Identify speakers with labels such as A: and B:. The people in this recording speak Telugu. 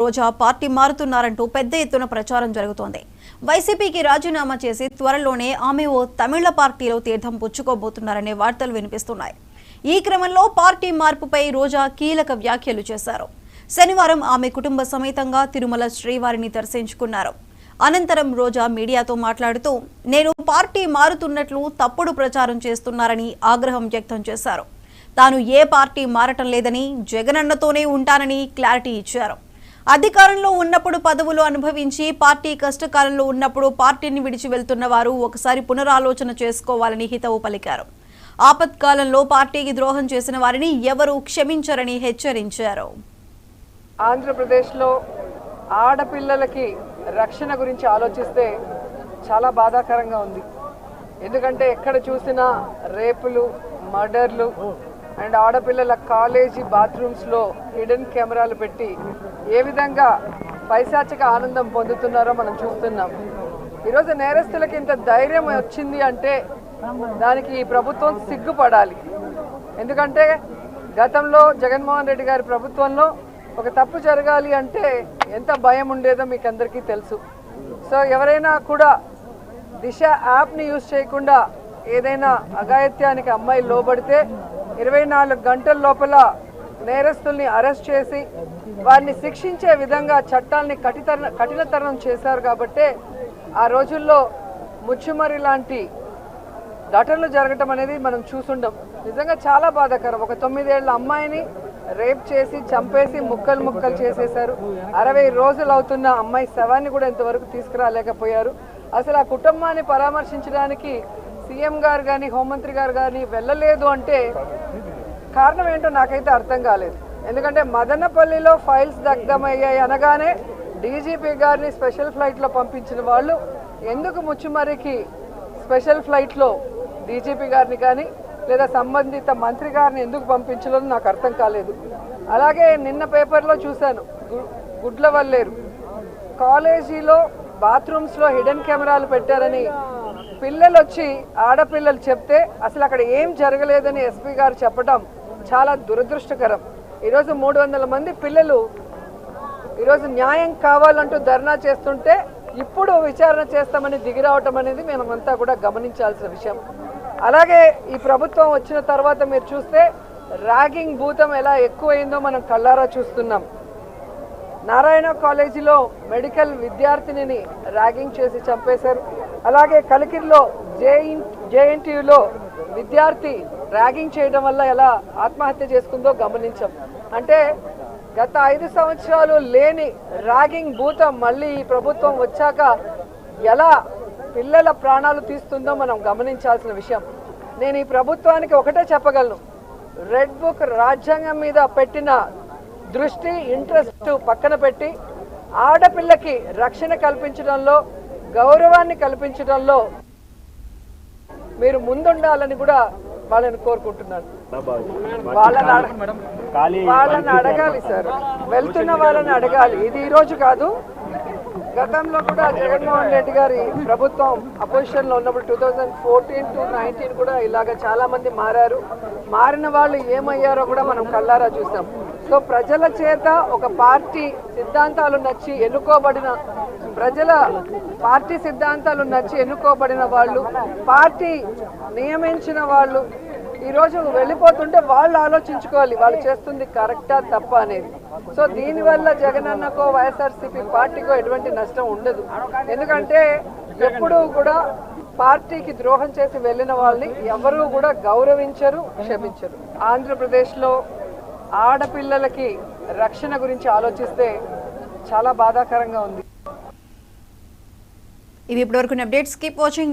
A: రోజా పార్టీ మారుతున్నారంటూ పెద్ద ఎత్తున ప్రచారం జరుగుతోంది. వైసీపీకి రాజీనామా చేసి త్వరలోనే ఆమె ఓ తమిళ పార్టీలో తీర్థం పుచ్చుకోబోతున్నారనే వార్తలు వినిపిస్తున్నాయి. ఈ క్రమంలో పార్టీ మార్పుపై రోజా కీలక వ్యాఖ్యలు చేశారు. శనివారం ఆమె కుటుంబ సమేతంగా తిరుమల శ్రీవారిని దర్శించుకున్నారు. అనంతరం రోజా మీడియాతో మాట్లాడుతూ నేను పార్టీ మారుతున్నట్లు తప్పుడు ప్రచారం చేస్తున్నారని ఆగ్రహం వ్యక్తం చేశారు. తాను ఏ పార్టీ మారటం లేదని, జగనన్నతోనే ఉంటానని క్లారిటీ ఇచ్చారు. అధికారంలో ఉన్నప్పుడు పదవులు అనుభవించి పార్టీ కష్టకాలంలో ఉన్నప్పుడు పార్టీని విడిచి వెళ్తున్న వారు ఒకసారి పునరాలోచన చేసుకోవాలని హితవు పలికారు. ఆపత్కాలంలో పార్టీకి ద్రోహం చేసిన వారిని ఎవరూ క్షమించరని హెచ్చరించారు.
B: ఆంధ్రప్రదేశ్లో ఆడపిల్లలకి రక్షణ గురించి ఆలోచిస్తే చాలా బాధాకరంగా ఉంది. ఎందుకంటే ఎక్కడ చూసినా రేపులు, మర్డర్లు అండ్ ఆడపిల్లల కాలేజీ బాత్రూమ్స్లో హిడెన్ కెమెరాలు పెట్టి ఏ విధంగా పైశాచిక ఆనందం పొందుతున్నారో మనం చూస్తున్నాం. ఈరోజు నేరస్తులకి ఇంత ధైర్యం వచ్చింది అంటే దానికి ఈ ప్రభుత్వం సిగ్గుపడాలి. ఎందుకంటే గతంలో జగన్మోహన్ రెడ్డి గారి ప్రభుత్వంలో ఒక తప్పు జరగాలి అంటే ఎంత భయం ఉండేదో మీకు అందరికీ తెలుసు. సో ఎవరైనా కూడా దిశ యాప్ని యూజ్ చేయకుండా ఏదైనా అఘాయిత్యానికి అమ్మాయి లోబడితే 24 గంటల లోపల నేరస్తుల్ని అరెస్ట్ చేసి వారిని శిక్షించే విధంగా చట్టాలని కఠినతరం చేశారు. కాబట్టి ఆ రోజుల్లో ముచ్చుమరి లాంటి ఘటనలు జరగటం అనేది మనం చూసుండం. నిజంగా చాలా బాధాకరం. ఒక 9 ఏళ్ల అమ్మాయిని రేప్ చేసి చంపేసి ముక్కలు ముక్కలు చేసేశారు. 60 రోజులు అవుతున్న అమ్మాయి శవాన్ని కూడా ఇంతవరకు తీసుకురాలేకపోయారు. అసలు ఆ కుటుంబాన్ని పరామర్శించడానికి సీఎం గారు కానీ హోంమంత్రి గారు కానీ వెళ్ళలేదు అంటే కారణం ఏంటో నాకైతే అర్థం కాలేదు. ఎందుకంటే మదనపల్లిలో ఫైల్స్ దగ్ధమయ్యాయి అనగానే డీజీపీ గారిని స్పెషల్ ఫ్లైట్లో పంపించిన వాళ్ళు ఎందుకు ముచ్చుమరికి స్పెషల్ ఫ్లైట్లో డీజీపీ గారిని కానీ లేదా సంబంధిత మంత్రి గారిని ఎందుకు పంపించలేదో నాకు అర్థం కాలేదు. అలాగే నిన్న పేపర్లో చూశాను, గుడ్లవల్లేరు కాలేజీలో బాత్రూమ్స్లో హిడెన్ కెమెరాలు పెట్టారని పిల్లలు వచ్చి ఆడపిల్లలు చెప్తే అసలు అక్కడ ఏం జరగలేదని ఎస్పీ గారు చెప్పడం చాలా దురదృష్టకరం. ఈరోజు 300 మంది పిల్లలు ఈరోజు న్యాయం కావాలంటూ ధర్నా చేస్తుంటే ఇప్పుడు విచారణ చేస్తామని దిగిరావటం అనేది మేమంతా కూడా గమనించాల్సిన విషయం. అలాగే ఈ ప్రభుత్వం వచ్చిన తర్వాత మీరు చూస్తే ర్యాగింగ్ భూతం ఎలా ఎక్కువైందో మనం కళ్ళారా చూస్తున్నాం. నారాయణ కాలేజీలో మెడికల్ విద్యార్థినిని ర్యాగింగ్ చేసి చంపేశారు. అలాగే కలికిరిలో జేఎన్టీయూలో విద్యార్థి ర్యాగింగ్ చేయడం వల్ల ఎలా ఆత్మహత్య చేసుకుందో గమనించాం. అంటే గత 5 సంవత్సరాలు లేని ర్యాగింగ్ భూతం మళ్ళీ ఈ ప్రభుత్వం వచ్చాక ఎలా పిల్లల ప్రాణాలు తీస్తుందో మనం గమనించాల్సిన విషయం. నేను ఈ ప్రభుత్వానికి ఒకటే చెప్పగలను, రెడ్ బుక్ రాజ్యాంగం మీద పెట్టిన దృష్టి, ఇంట్రెస్ట్ పక్కన పెట్టి ఆడపిల్లకి రక్షణ కల్పించడంలో, గౌరవాన్ని కల్పించడంలో మీరు ముందుండాలని కూడా వాళ్ళని కోరుకుంటున్నాను. వాళ్ళని అడగాలి సార్, వెళ్తున్న వాళ్ళని అడగాలి. ఇది ఈరోజు కాదు, గతంలో కూడా జగన్మోహన్ రెడ్డి గారి ప్రభుత్వం అపోజిషన్లో ఉన్నప్పుడు 2014 to 19 కూడా ఇలాగ చాలా మంది మారారు. మారిన వాళ్ళు ఏమయ్యారో కూడా మనం కళ్ళారా చూసాం. సో ప్రజల చేత ఒక పార్టీ సిద్ధాంతాలు నచ్చి ఎన్నుకోబడిన ప్రజల పార్టీ సిద్ధాంతాలు నచ్చి ఎన్నుకోబడిన వాళ్ళు, పార్టీ నియమించిన వాళ్ళు ఈరోజు వెళ్ళిపోతుంటే వాళ్ళు ఆలోచించుకోవాలి వాళ్ళు చేస్తుంది కరెక్టా తప్ప అనేది. సో దీనివల్ల జగనన్నకో వైఎస్ఆర్సీపీ పార్టీకో ఎటువంటి నష్టం ఉండదు. ఎందుకంటే ఎప్పుడూ కూడా పార్టీకి ద్రోహం చేసి వెళ్ళిన వాళ్ళని ఎవరూ కూడా గౌరవించరు, క్షమించరు. ఆంధ్రప్రదేశ్లో ఆడపిల్లలకి రక్షణ గురించి ఆలోచిస్తే చాలా బాధాకరంగా ఉంది.
A: ఇవి ఇప్పటివరకు అప్డేట్స్. Keep watching.